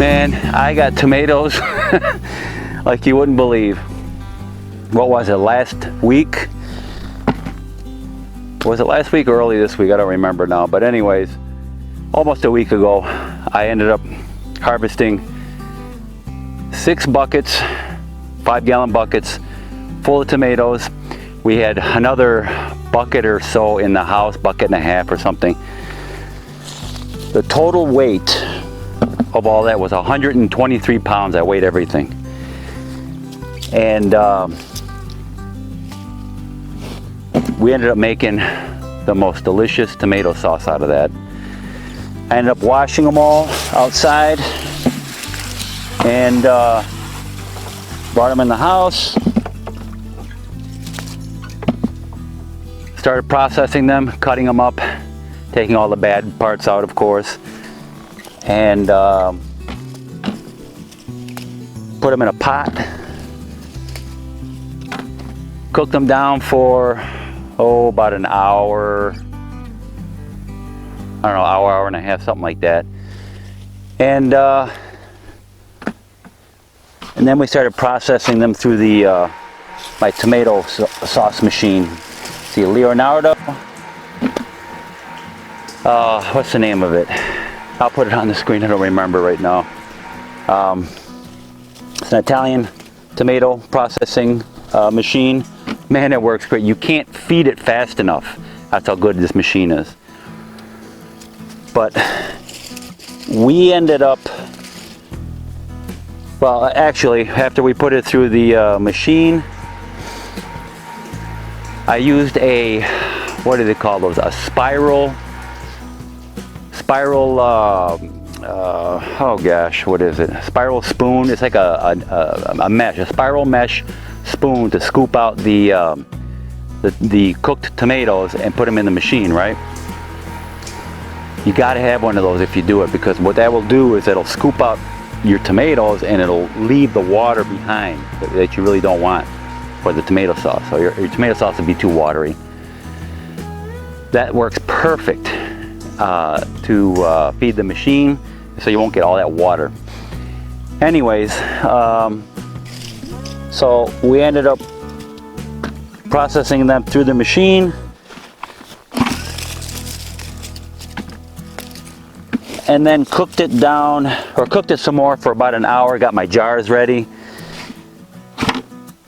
Man, I got tomatoes like you wouldn't believe. What was it, last week? Was it last week or early this week? I don't remember now. But anyways, almost a week ago, I ended up harvesting 6 buckets, 5-gallon buckets full of tomatoes. We had another bucket or so in the house, bucket and a half or something. The total weight of all that was 123 pounds. I weighed everything. And we ended up making the most delicious tomato sauce out of that. I ended up washing them all outside and brought them in the house. Started processing them, cutting them up, taking all the bad parts out, of course, and put them in a pot. Cooked them down for about an hour. I don't know, hour and a half, something like that. And then we started processing them through the my tomato sauce machine. See, Leonardo. What's the name of it? I'll put it on the screen. I don't remember right now. It's an Italian tomato processing machine. Man, it works great. You can't feed it fast enough. That's how good this machine is. But we ended up, well, actually, after we put it through the machine, I used a, what do they call those? A spiral, oh gosh, what is it? A spiral spoon. It's like a mesh, a spiral mesh spoon to scoop out the cooked tomatoes and put them in the machine, right? You got to have one of those if you do it, because what that will do is it'll scoop out your tomatoes and it'll leave the water behind that you really don't want for the tomato sauce. So your tomato sauce will be too watery. That works perfect to feed the machine, so you won't get all that water. Anyways, so we ended up processing them through the machine, and then cooked it down, or cooked it some more for about an hour. Got my jars ready.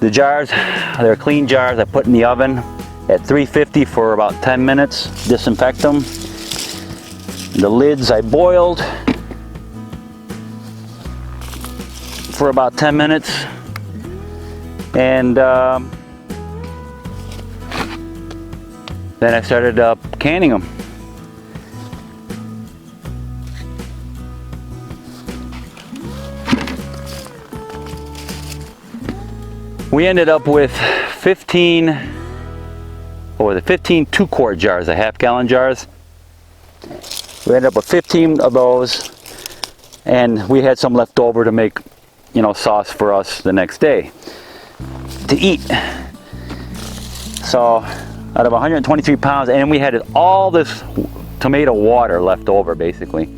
The jars, they're clean jars. I put in the oven at 350 for about 10 minutes. Disinfect them. The lids I boiled for about 10 minutes, and then I started canning them. We ended up with 15 2-quart jars, the half-gallon jars. We ended up with 15 of those, and we had some left over to make, you know, sauce for us the next day to eat. So out of 123 pounds, and we had all this tomato water left over, basically.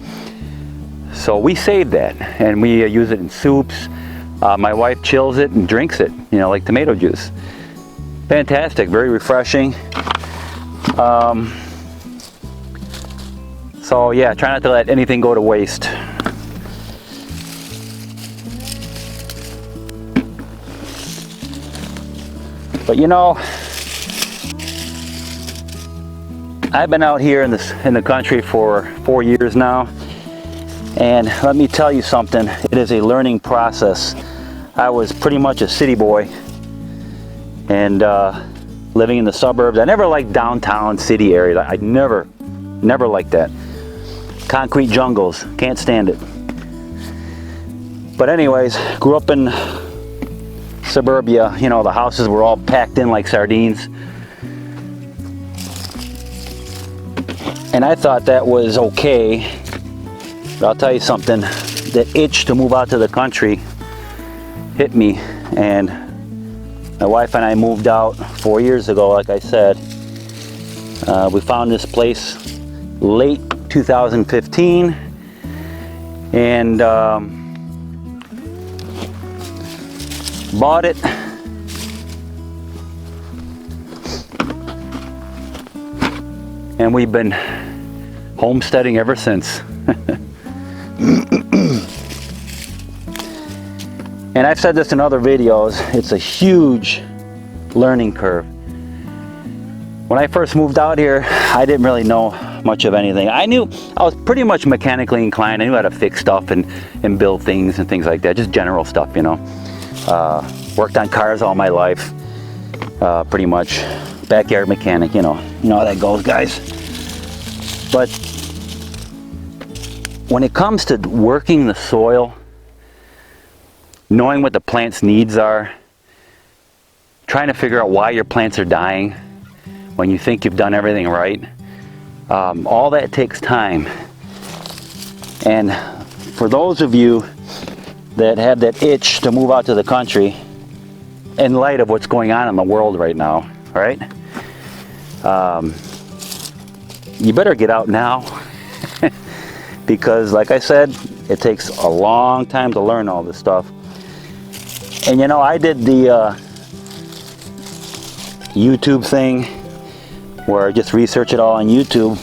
So we saved that, and we use it in soups. My wife chills it and drinks it, you know, like tomato juice. Fantastic, very refreshing. So yeah, try not to let anything go to waste. But you know, I've been out here in the country for 4 years now, and let me tell you something, it is a learning process. I was pretty much a city boy, and living in the suburbs. I never liked downtown city area. I never liked that. Concrete jungles, can't stand it. But anyways, grew up in suburbia. You know, the houses were all packed in like sardines. And I thought that was okay. But I'll tell you something, that itch to move out to the country hit me, and my wife and I moved out 4 years ago, like I said. We found this place late 2015, and Bought it. And we've been homesteading ever since. And I've said this in other videos, it's a huge learning curve. When I first moved out here, I didn't really know much of anything. I was pretty much mechanically inclined. I knew how to fix stuff and build things and things like that, just general stuff, you know. Worked on cars all my life, pretty much. Backyard mechanic, you know how that goes, guys. But when it comes to working the soil, knowing what the plant's needs are, trying to figure out why your plants are dying when you think you've done everything right, all that takes time. And for those of you that have that itch to move out to the country, in light of what's going on in the world right now, right? You better get out now. Because like I said, it takes a long time to learn all this stuff. And you know, I did the YouTube thing where I just research it all on YouTube.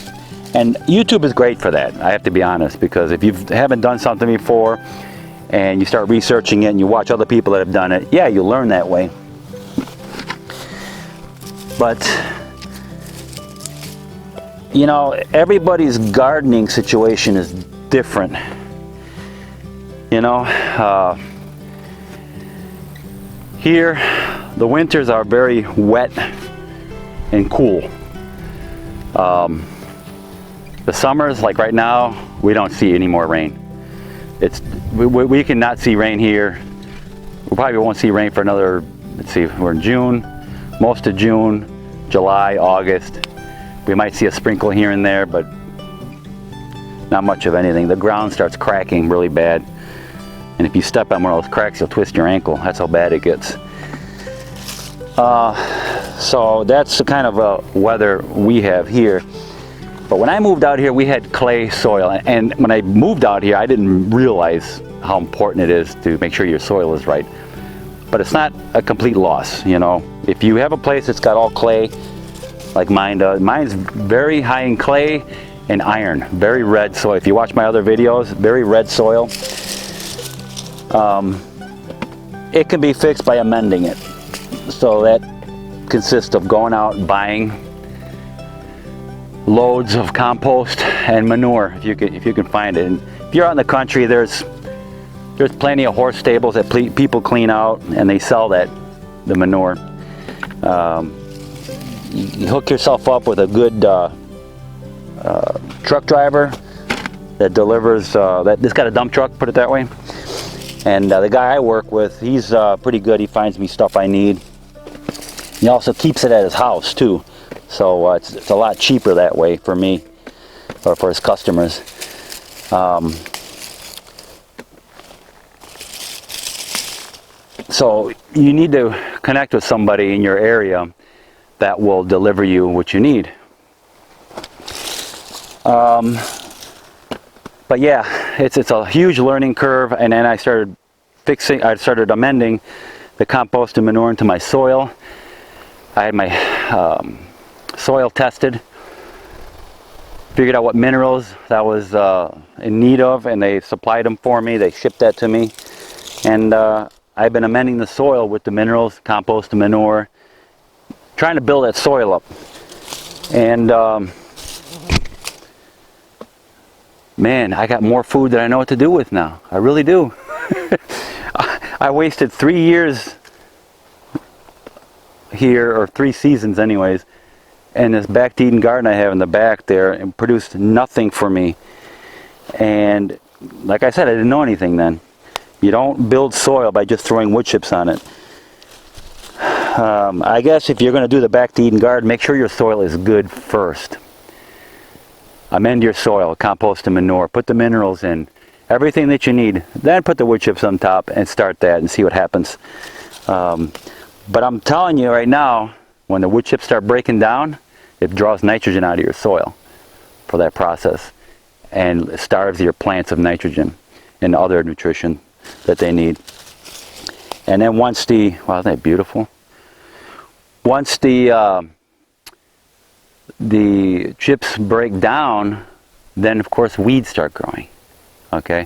And YouTube is great for that, I have to be honest, because if you haven't done something before and you start researching it and you watch other people that have done it, yeah, you learn that way. But you know, everybody's gardening situation is different. You know, here the winters are very wet and cool. The summers, like right now, we don't see any more rain. We cannot see rain here. We probably won't see rain for another, let's see, we're in June, most of June, July, August. We might see a sprinkle here and there, but not much of anything. The ground starts cracking really bad. And if you step on one of those cracks, you'll twist your ankle. That's how bad it gets. So that's the kind of weather we have here. But when I moved out here, we had clay soil. And when I moved out here, I didn't realize how important it is to make sure your soil is right. But it's not a complete loss, you know. If you have a place that's got all clay, like mine does. Mine's very high in clay and iron, very red soil. If you watch my other videos, very red soil. It can be fixed by amending it. So that consists of going out and buying loads of compost and manure, if you can find it. And if you're out in the country, there's plenty of horse stables that people clean out and they sell the manure. You hook yourself up with a good truck driver that delivers, that's got a dump truck, put it that way. And the guy I work with, he's pretty good. He finds me stuff I need. He also keeps it at his house too. So it's a lot cheaper that way for me, or for his customers. So you need to connect with somebody in your area that will deliver you what you need. But yeah, it's a huge learning curve. And then I started amending the compost and manure into my soil. I had my soil tested, figured out what minerals that was in need of, and they supplied them for me. They shipped that to me. And I've been amending the soil with the minerals, compost and manure, trying to build that soil up. And man, I got more food than I know what to do with now. I really do. I wasted 3 years here, or 3 seasons anyways, and this back-to-Eden garden I have in the back there, and produced nothing for me. And like I said, I didn't know anything then. You don't build soil by just throwing wood chips on it. I guess if you're going to do the back-to-Eden garden, make sure your soil is good first. Amend your soil, compost and manure, put the minerals in, everything that you need. Then put the wood chips on top and start that and see what happens. But I'm telling you right now, when the wood chips start breaking down, it draws nitrogen out of your soil for that process, and starves your plants of nitrogen and other nutrition that they need. And then once the, wow, isn't that beautiful? Once the chips break down, then of course weeds start growing, okay?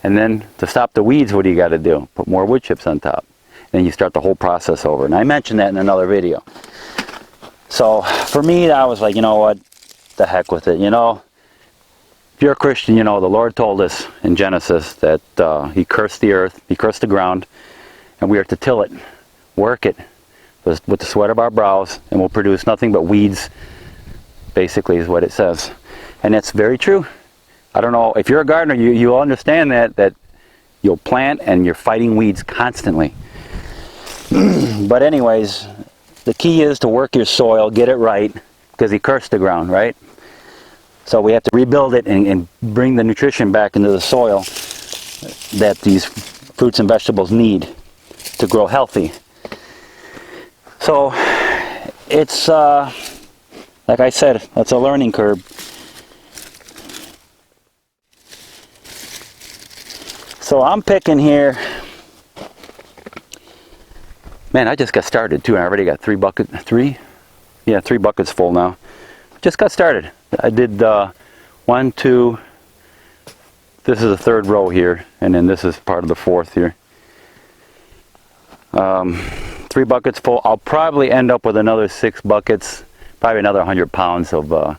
And then to stop the weeds, what do you got to do? Put more wood chips on top. Then you start the whole process over. And I mentioned that in another video. So for me, I was like, you know what, the heck with it. You know, if you're a Christian, you know the Lord told us in Genesis that He cursed the earth, He cursed the ground, and we are to till it, work it with the sweat of our brows, and we'll produce nothing but weeds, basically is what it says. And that's very true. I don't know, if you're a gardener, you'll understand that you'll plant and you're fighting weeds constantly. But anyways, the key is to work your soil, get it right, because He cursed the ground, right? So we have to rebuild it and bring the nutrition back into the soil that these fruits and vegetables need to grow healthy. So it's, like I said, it's a learning curve. So I'm picking here. Man, I just got started too. I already got three buckets full now. Just got started. I did 1, 2, this is the third row here, and then this is part of the fourth here. 3 buckets full. I'll probably end up with another 6 buckets, probably another 100 pounds of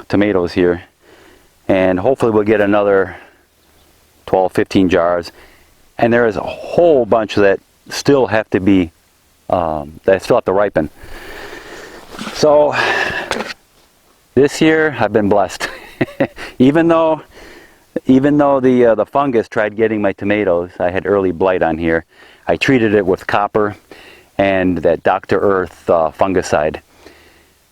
tomatoes here. And hopefully we'll get another 12, 15 jars. And there is a whole bunch that still have to be, that still have to ripen. So this year I've been blessed. even though the fungus tried getting my tomatoes, I had early blight on here. I treated it with copper and that Dr. Earth fungicide.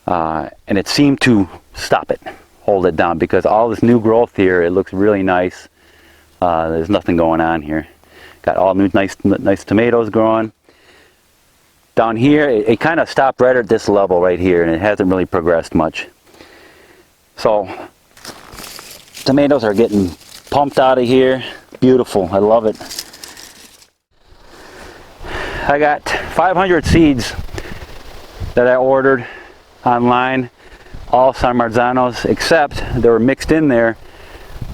And it seemed to stop it, hold it down, because all this new growth here, it looks really nice. There's nothing going on here. Got all new nice tomatoes growing. Down here, it kind of stopped right at this level right here, and it hasn't really progressed much. So tomatoes are getting pumped out of here. Beautiful, I love it. I got 500 seeds that I ordered online, all San Marzanos, except they were mixed in there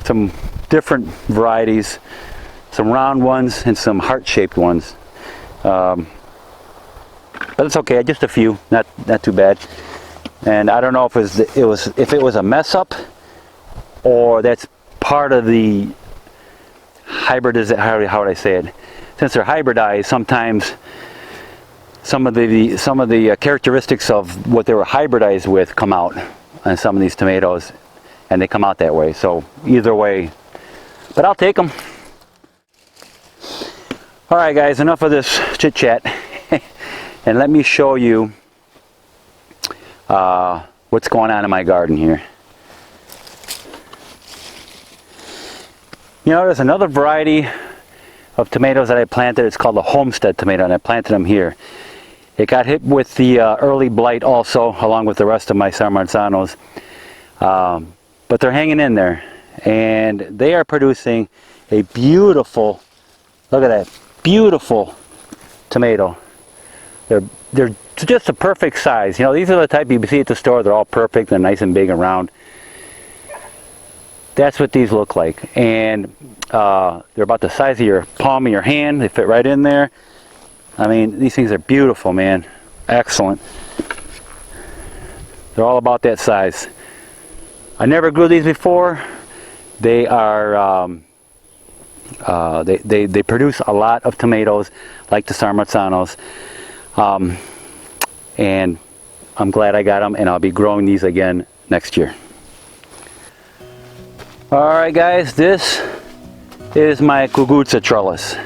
some different varieties, some round ones and some heart-shaped ones. But it's okay, just a few, not too bad. And I don't know if it was a mess up, or that's part of the hybridization. How would I say it? Since they're hybridized, sometimes some of the characteristics of what they were hybridized with come out on some of these tomatoes, and they come out that way. So either way, but I'll take them. All right, guys, enough of this chit chat, and let me show you what's going on in my garden here. You know, there's another variety of tomatoes that I planted. It's called the Homestead tomato, and I planted them here. It got hit with the early blight also, along with the rest of my San Marzanos. But they're hanging in there, and they are producing a beautiful, look at that, beautiful tomato. They're just a perfect size. You know, these are the type you see at the store. They're all perfect. They're nice and big and round. That's what these look like, and they're about the size of your palm of your hand. They fit right in there. I mean, these things are beautiful, man. Excellent. They're all about that size. I never grew these before. They are they produce a lot of tomatoes, like the San Marzanos, and I'm glad I got them, and I'll be growing these again next year. Alright guys, this is my cucuzza trellis.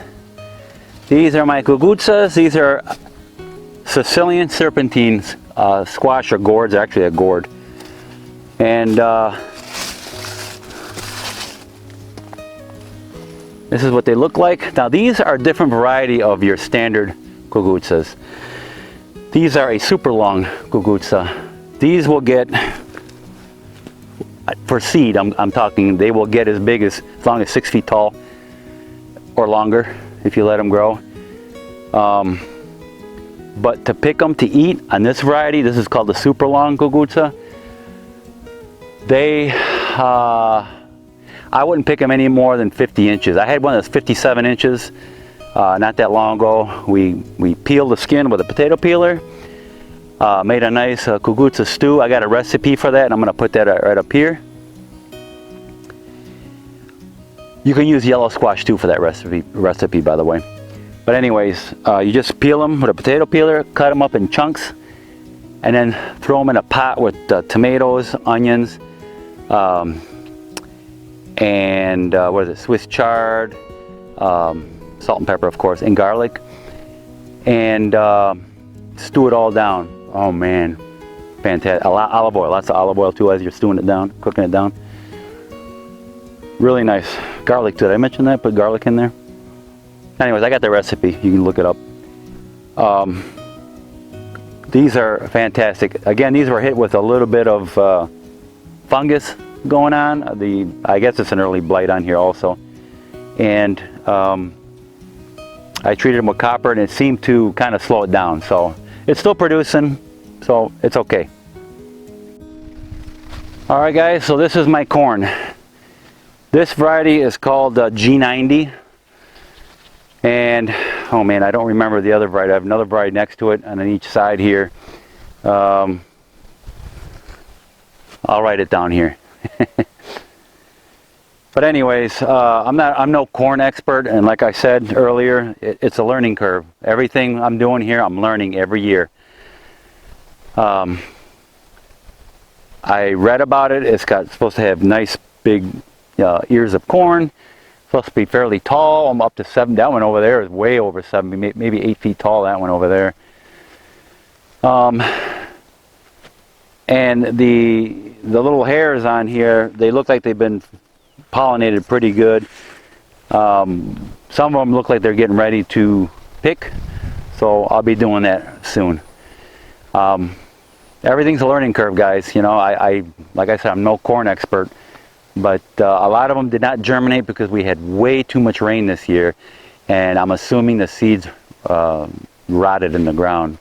These are my cucuzzas. These are Sicilian serpentines, squash or gourds, actually a gourd. And this is what they look like. Now these are a different variety of your standard cucuzzas. These are a super long cucuzza. These will get, for seed, I'm talking, they will get as long as 6 feet tall or longer. if you let them grow. But to pick them to eat on this variety, this is called the super long gogutsa. They, I wouldn't pick them any more than 50 inches. I had one that's 57 inches not that long ago. We peeled the skin with a potato peeler, made a nice gogutsa stew. I got a recipe for that, and I'm going to put that right up here. You can use yellow squash too for that recipe, by the way. But anyways, you just peel them with a potato peeler, cut them up in chunks, and then throw them in a pot with tomatoes, onions, and what is it, Swiss chard, salt and pepper, of course, and garlic, and stew it all down. Oh man, fantastic. Olive oil, lots of olive oil too as you're stewing it down, cooking it down. Really nice. Garlic too. Did I mention that? Put garlic in there. Anyways, I got the recipe. You can look it up. These are fantastic. Again, these were hit with a little bit of fungus going on. I guess it's an early blight on here also. And I treated them with copper, and it seemed to kind of slow it down. So it's still producing, so it's okay. All right, guys. So this is my corn. This variety is called G90. And, oh man, I don't remember the other variety. I have another variety next to it and on each side here. I'll write it down here. But anyways, I'm no corn expert, and like I said earlier, it's a learning curve. Everything I'm doing here, I'm learning every year. I read about it. It's supposed to have nice big ears of corn. Supposed to be fairly tall. I'm up to 7. That one over there is way over 7, maybe 8 feet tall. That one over there. And the little hairs on here, they look like they've been pollinated pretty good. Some of them look like they're getting ready to pick, so I'll be doing that soon. Everything's a learning curve, guys. You know, like I said, I'm no corn expert. But a lot of them did not germinate because we had way too much rain this year, and I'm assuming the seeds rotted in the ground.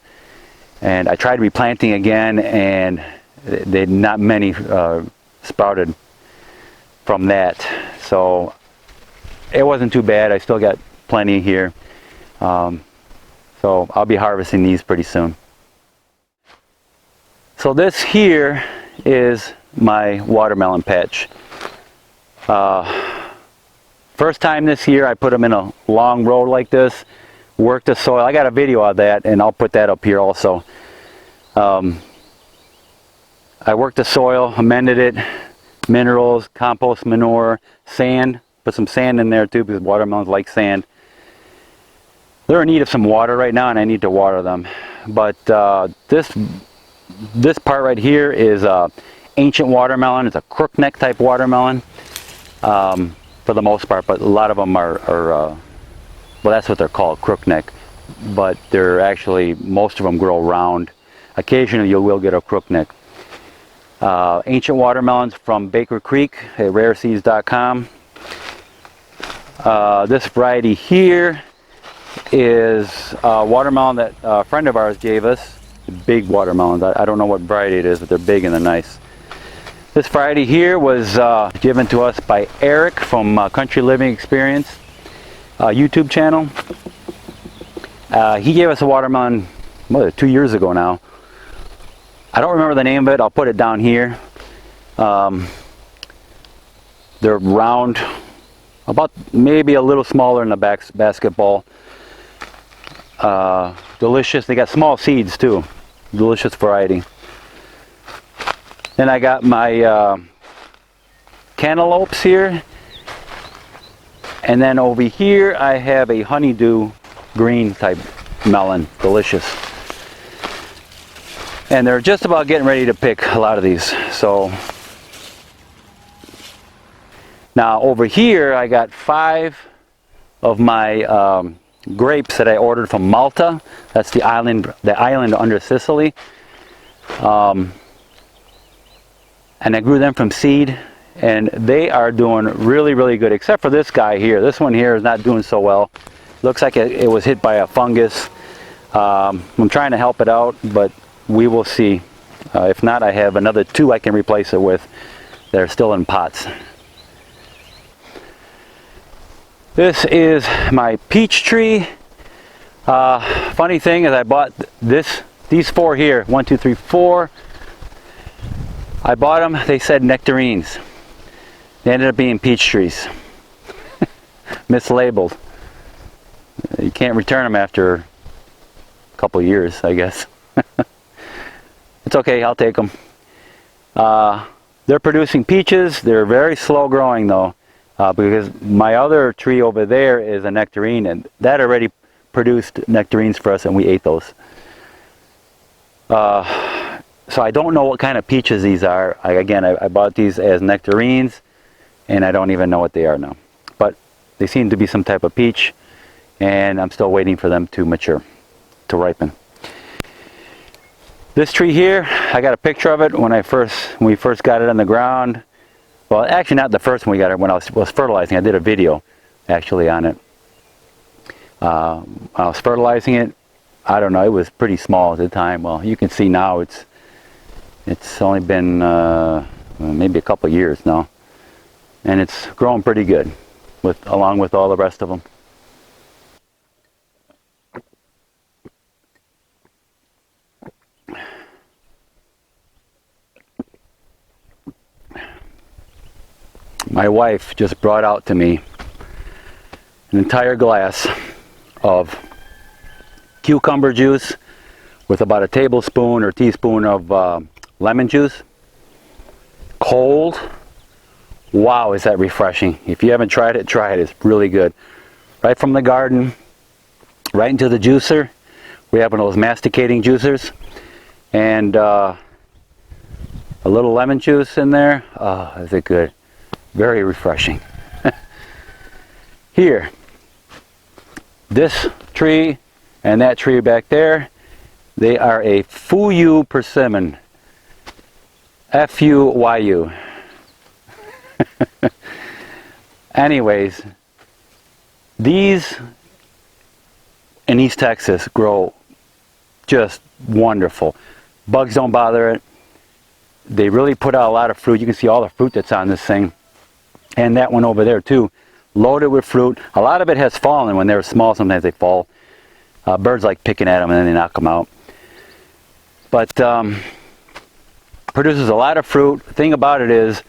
And I tried replanting again, and not many sprouted from that. So it wasn't too bad. I still got plenty here. So I'll be harvesting these pretty soon. So this here is my watermelon patch. First time this year I put them in a long row like this, worked the soil. I got a video of that, and I'll put that up here also. I worked the soil, amended it, minerals, compost, manure, sand. Put some sand in there too because watermelons like sand. They're in need of some water right now, and I need to water them. But this part right here is ancient watermelon. It's a crookneck type watermelon. For the most part, but a lot of them are well, that's what they're called, crookneck. But they're actually, most of them grow round. Occasionally you will get a crookneck. Ancient watermelons from Baker Creek at rareseeds.com. This variety here is a watermelon that a friend of ours gave us. Big watermelons. I don't know what variety it is, but they're big and they're nice. This variety here was given to us by Eric from Country Living Experience YouTube channel. He gave us a watermelon 2 years ago now. I don't remember the name of it. I'll put it down here. They're round, about maybe a little smaller than a basketball. Delicious. They got small seeds too. Delicious variety. Then I got my cantaloupes here, and then over here I have a honeydew green type melon. Delicious. And they're just about getting ready to pick a lot of these. So now over here I got 5 of my grapes that I ordered from Malta. That's the island under Sicily. And I grew them from seed, and they are doing really, really good, except for this guy here. This one here is not doing so well. Looks like it was hit by a fungus. I'm trying to help it out, but we will see. If not, I have another 2 I can replace it with. They're still in pots. This is my peach tree. Funny thing is I bought these 4 here, 1, 2, 3, 4. I bought them, they said nectarines. They ended up being peach trees. Mislabeled. You can't return them after a couple years, I guess. It's okay, I'll take them. They're producing peaches. They're very slow growing though, because my other tree over there is a nectarine, and that already produced nectarines for us, and we ate those. So I don't know what kind of peaches these are. I bought these as nectarines, and I don't even know what they are now. But they seem to be some type of peach, and I'm still waiting for them to mature, to ripen. This tree here, I got a picture of it when we first got it on the ground. Well, actually not the first one we got it, when I was fertilizing. I did a video actually on it. I was fertilizing it. I don't know, it was pretty small at the time. Well, you can see now it's only been maybe a couple years now, and it's growing pretty good along with all the rest of them. My wife just brought out to me an entire glass of cucumber juice with about a tablespoon or teaspoon of lemon juice. Cold. Wow, is that refreshing. If you haven't tried it, try it. It's really good. Right from the garden, right into the juicer. We have one of those masticating juicers. And a little lemon juice in there. Oh, is it good. Very refreshing. Here, this tree and that tree back there, they are a Fuyu persimmon. F-U-Y-U. Anyways, these in East Texas grow just wonderful. Bugs don't bother it. They really put out a lot of fruit. You can see all the fruit that's on this thing. And that one over there too, loaded with fruit. A lot of it has fallen. When they're small, sometimes they fall. Birds like picking at them and then they knock them out. But produces a lot of fruit. The thing about it is,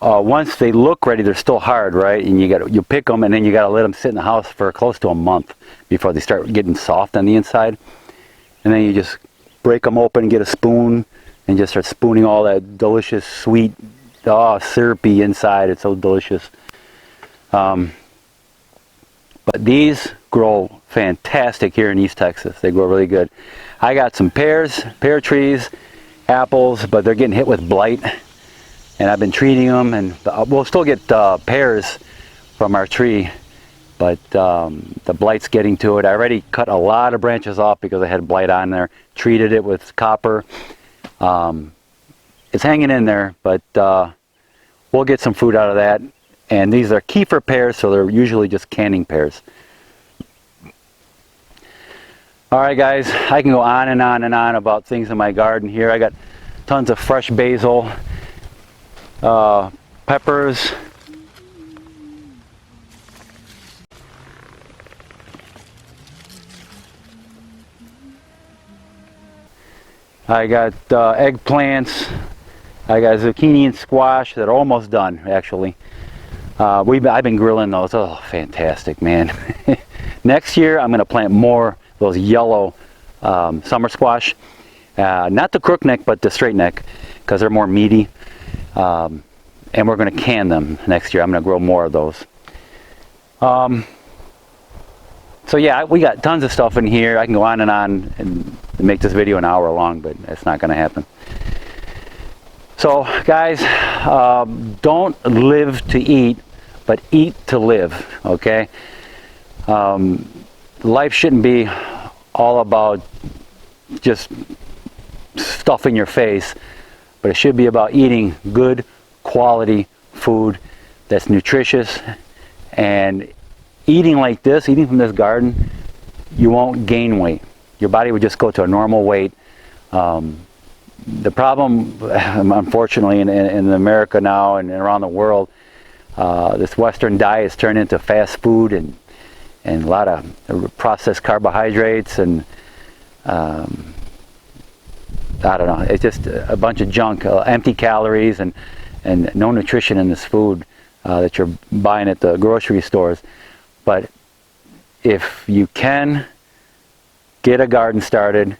once they look ready, they're still hard, right? And you pick them, and then you got to let them sit in the house for close to a month before they start getting soft on the inside. And then you just break them open, get a spoon, and just start spooning all that delicious, sweet, syrupy inside. It's so delicious. But these grow fantastic here in East Texas. They grow really good. I got some pear trees, apples, but they're getting hit with blight. And I've been treating them, and we'll still get pears from our tree, but the blight's getting to it. I already cut a lot of branches off because I had blight on there. Treated it with copper. It's hanging in there, but we'll get some fruit out of that. And these are kefir pears, so they're usually just canning pears. Alright guys, I can go on and on and on about things in my garden here. I got tons of fresh basil, peppers, I got eggplants, I got zucchini and squash that are almost done actually. I've been grilling those. Oh, fantastic, man. Next year I'm going to plant more of those yellow summer squash. Not the crook neck, but the straight neck, because they're more meaty. And we're going to can them next year. I'm going to grow more of those. So yeah, we got tons of stuff in here. I can go on and make this video an hour long, but that's not going to happen. So guys, don't live to eat, but eat to live, okay? Life shouldn't be all about just stuff in your face, but it should be about eating good quality food that's nutritious and eating like this, eating from this garden, you won't gain weight. Your body would just go to a normal weight. The problem, unfortunately, in America now and around the world, this Western diet has turned into fast food and a lot of processed carbohydrates and I don't know. It's just a bunch of junk, empty calories and no nutrition in this food that you're buying at the grocery stores. But if you can, get a garden started.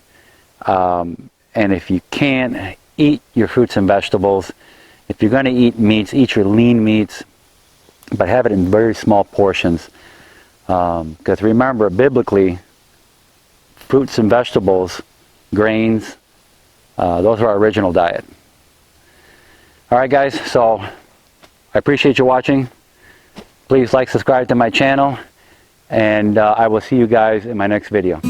And if you can't, eat your fruits and vegetables. If you're going to eat meats, eat your lean meats, but have it in very small portions. Because remember, biblically, fruits and vegetables, grains, those are our original diet. Alright guys, so I appreciate you watching. Please like, subscribe to my channel, and I will see you guys in my next video.